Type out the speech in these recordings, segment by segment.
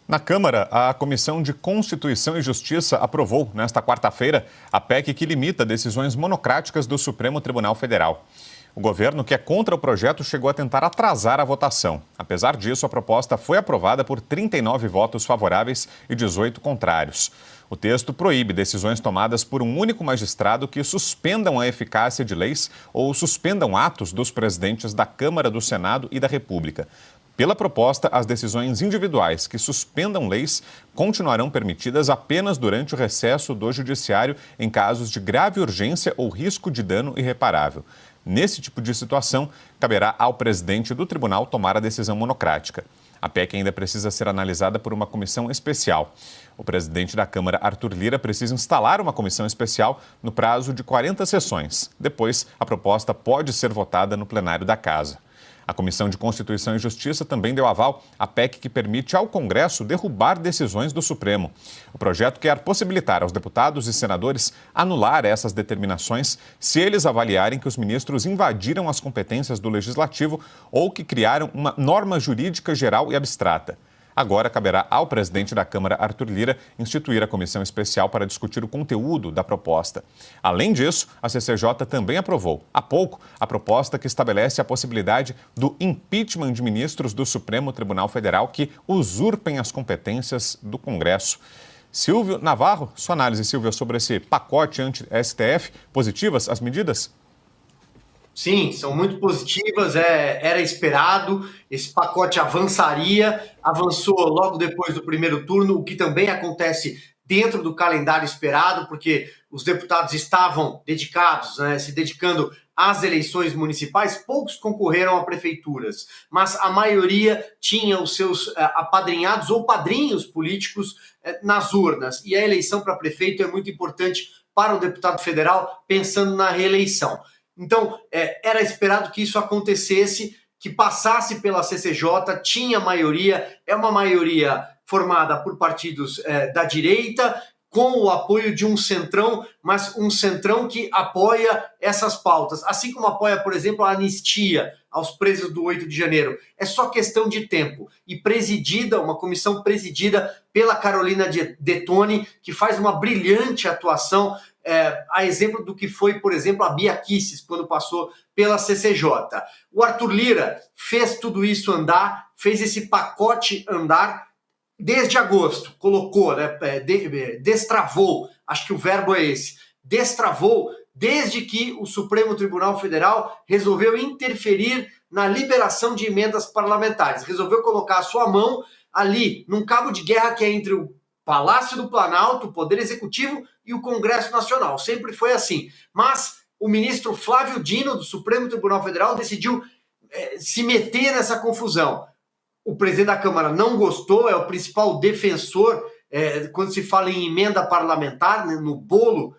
Na Câmara, a Comissão de Constituição e Justiça aprovou, nesta quarta-feira, a PEC que limita decisões monocráticas do Supremo Tribunal Federal. O governo, que é contra o projeto, chegou a tentar atrasar a votação. Apesar disso, a proposta foi aprovada por 39 votos favoráveis e 18 contrários. O texto proíbe decisões tomadas por um único magistrado que suspendam a eficácia de leis ou suspendam atos dos presidentes da Câmara, do Senado e da República. Pela proposta, as decisões individuais que suspendam leis continuarão permitidas apenas durante o recesso do Judiciário em casos de grave urgência ou risco de dano irreparável. Nesse tipo de situação, caberá ao presidente do tribunal tomar a decisão monocrática. A PEC ainda precisa ser analisada por uma comissão especial. O presidente da Câmara, Arthur Lira, precisa instalar uma comissão especial no prazo de 40 sessões. Depois, a proposta pode ser votada no plenário da Casa. A Comissão de Constituição e Justiça também deu aval à PEC que permite ao Congresso derrubar decisões do Supremo. O projeto quer possibilitar aos deputados e senadores anular essas determinações se eles avaliarem que os ministros invadiram as competências do Legislativo ou que criaram uma norma jurídica geral e abstrata. Agora caberá ao presidente da Câmara, Arthur Lira, instituir a comissão especial para discutir o conteúdo da proposta. Além disso, a CCJ também aprovou, há pouco, a proposta que estabelece a possibilidade do impeachment de ministros do Supremo Tribunal Federal que usurpem as competências do Congresso. Silvio Navarro, sua análise, Silvio, sobre esse pacote anti-STF, positivas as medidas? Sim, são muito positivas, era esperado, esse pacote avançou logo depois do primeiro turno, o que também acontece dentro do calendário esperado, porque os deputados estavam dedicados, se dedicando às eleições municipais, poucos concorreram a prefeituras, mas a maioria tinha os seus apadrinhados ou padrinhos políticos nas urnas, e a eleição para prefeito é muito importante para o deputado federal, pensando na reeleição. Então, era esperado que isso acontecesse, que passasse pela CCJ, tinha maioria, é uma maioria formada por partidos da direita, com o apoio de um centrão, mas um centrão que apoia essas pautas, assim como apoia, por exemplo, a anistia aos presos do 8 de janeiro. É só questão de tempo. E uma comissão presidida pela Carolina Detoni, que faz uma brilhante atuação, a exemplo do que foi, por exemplo, a Bia Kicis, quando passou pela CCJ. O Arthur Lira fez tudo isso andar, fez esse pacote andar desde agosto, colocou, destravou, acho que o verbo é esse, destravou desde que o Supremo Tribunal Federal resolveu interferir na liberação de emendas parlamentares, resolveu colocar a sua mão ali, num cabo de guerra que é entre o Palácio do Planalto, o Poder Executivo e o Congresso Nacional. Sempre foi assim. Mas o ministro Flávio Dino, do Supremo Tribunal Federal, decidiu se meter nessa confusão. O presidente da Câmara não gostou, é o principal defensor quando se fala em emenda parlamentar, no bolo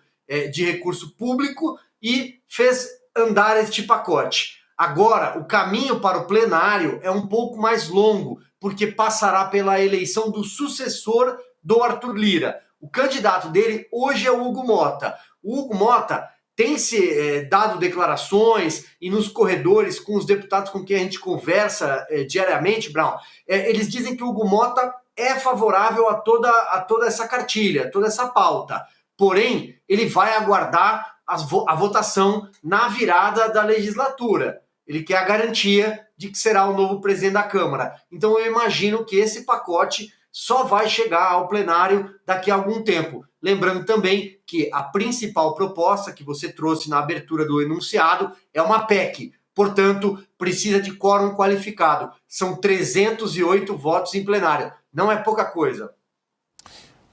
de recurso público, e fez andar este pacote. Agora, o caminho para o plenário é um pouco mais longo, porque passará pela eleição do sucessor do Arthur Lira. O candidato dele hoje é o Hugo Mota. O Hugo Mota tem se dado declarações e nos corredores com os deputados com quem a gente conversa diariamente, Brown, eles dizem que o Hugo Mota é favorável a toda essa cartilha, toda essa pauta. Porém, ele vai aguardar a votação na virada da legislatura. Ele quer a garantia de que será o novo presidente da Câmara. Então, eu imagino que esse pacote só vai chegar ao plenário daqui a algum tempo. Lembrando também que a principal proposta que você trouxe na abertura do enunciado é uma PEC. Portanto, precisa de quórum qualificado. São 308 votos em plenário. Não é pouca coisa.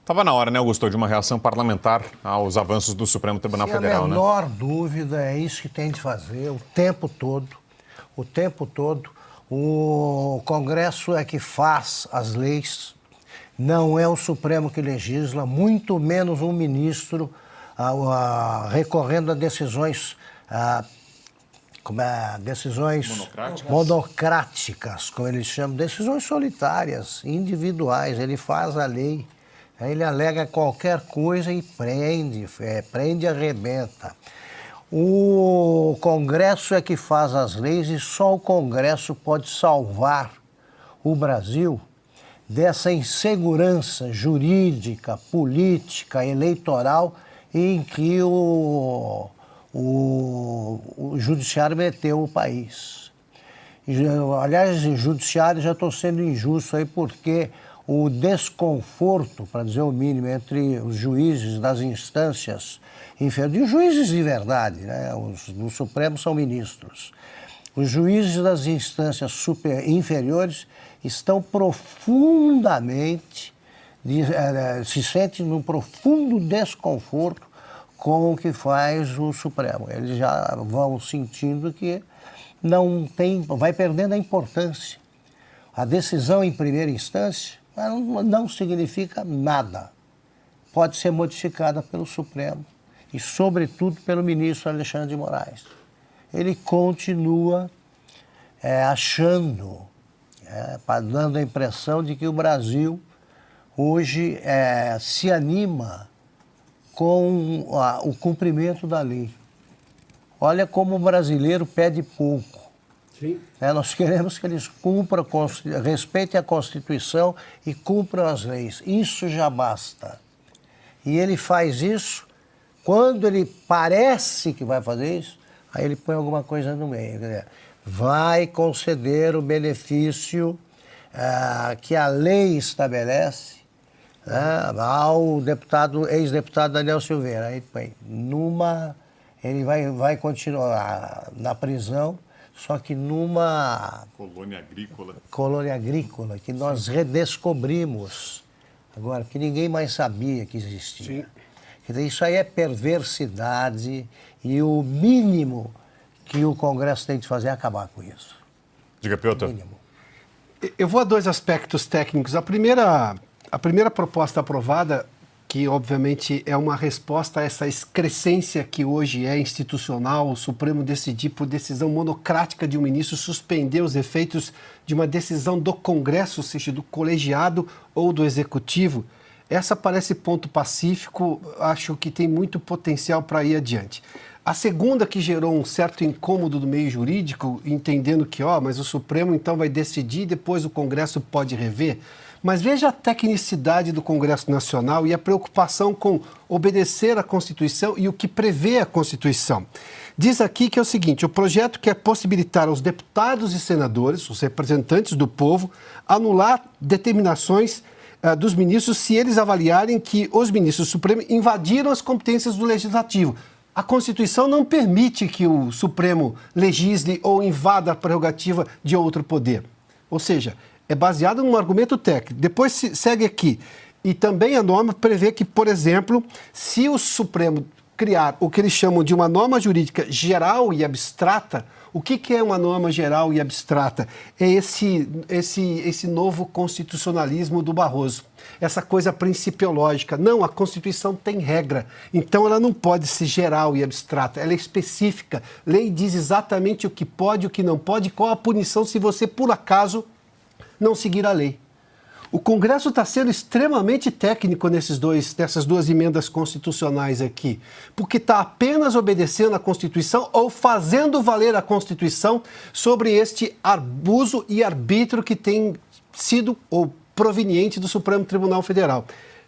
Estava na hora, né, Augusto, de uma reação parlamentar aos avanços do Supremo Tribunal Federal, né? A menor dúvida, é isso que tem de fazer o tempo todo. O tempo todo. O Congresso é que faz as leis. Não é o Supremo que legisla, muito menos um ministro recorrendo a decisões, decisões monocráticas, como eles chamam, decisões solitárias, individuais. Ele faz a lei, ele alega qualquer coisa e prende e arrebenta. O Congresso é que faz as leis e só o Congresso pode salvar o Brasil dessa insegurança jurídica, política, eleitoral em que o judiciário meteu o país. Aliás, o judiciário já estou sendo injusto aí porque o desconforto, para dizer o mínimo, entre os juízes das instâncias inferiores, e os juízes de verdade, né? Os do Supremo são ministros. Os juízes das instâncias inferiores estão profundamente, se sentem num profundo desconforto com o que faz o Supremo. Eles já vão sentindo que não tem, vai perdendo a importância. A decisão em primeira instância não significa nada. Pode ser modificada pelo Supremo e, sobretudo, pelo ministro Alexandre de Moraes. Ele continua dando a impressão de que o Brasil hoje se anima com o cumprimento da lei. Olha como o brasileiro pede pouco. Sim. Nós queremos que eles respeitem a Constituição e cumpram as leis. Isso já basta. E ele faz isso, quando ele parece que vai fazer isso, aí ele põe alguma coisa no meio. Vai conceder o benefício que a lei estabelece, ao ex-deputado Daniel Silveira. Aí põe ele vai continuar na prisão, só que numa colônia agrícola que nós redescobrimos agora, que ninguém mais sabia que existia. Sim. Isso aí é perversidade e o mínimo que o Congresso tem de fazer é acabar com isso. Diga, Piotr. Eu vou a dois aspectos técnicos. A primeira proposta aprovada, que obviamente é uma resposta a essa excrescência que hoje é institucional, o Supremo decidir por decisão monocrática de um ministro suspender os efeitos de uma decisão do Congresso, ou seja, do colegiado ou do Executivo, essa parece ponto pacífico, acho que tem muito potencial para ir adiante. A segunda, que gerou um certo incômodo do meio jurídico, entendendo que, mas o Supremo então vai decidir e depois o Congresso pode rever. Mas veja a tecnicidade do Congresso Nacional e a preocupação com obedecer à Constituição e o que prevê a Constituição. Diz aqui que é o seguinte: o projeto quer possibilitar aos deputados e senadores, os representantes do povo, anular determinações dos ministros se eles avaliarem que os ministros do Supremo invadiram as competências do Legislativo. A Constituição não permite que o Supremo legisle ou invada a prerrogativa de outro poder. Ou seja, é baseado num argumento técnico. Depois segue aqui. E também a norma prevê que, por exemplo, se o Supremo criar o que eles chamam de uma norma jurídica geral e abstrata, o que é uma norma geral e abstrata? É esse novo constitucionalismo do Barroso, essa coisa principiológica. Não, a Constituição tem regra, então ela não pode ser geral e abstrata, ela é específica. Lei diz exatamente o que pode, o que não pode, qual a punição se você, por acaso, não seguir a lei. O Congresso está sendo extremamente técnico nessas duas emendas constitucionais aqui, porque está apenas obedecendo à Constituição ou fazendo valer a Constituição sobre este abuso e arbítrio que tem sido ou proveniente do Supremo Tribunal Federal.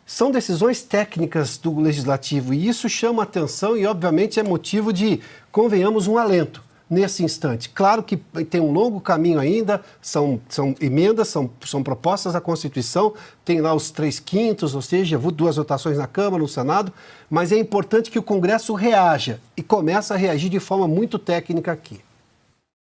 São decisões técnicas do Legislativo e isso chama atenção e, obviamente, é motivo de, convenhamos, um alento nesse instante. Claro que tem um longo caminho ainda, são emendas, são propostas à Constituição, tem lá os 3/5, ou seja, 2 votações na Câmara, no Senado, mas é importante que o Congresso reaja e comece a reagir de forma muito técnica aqui.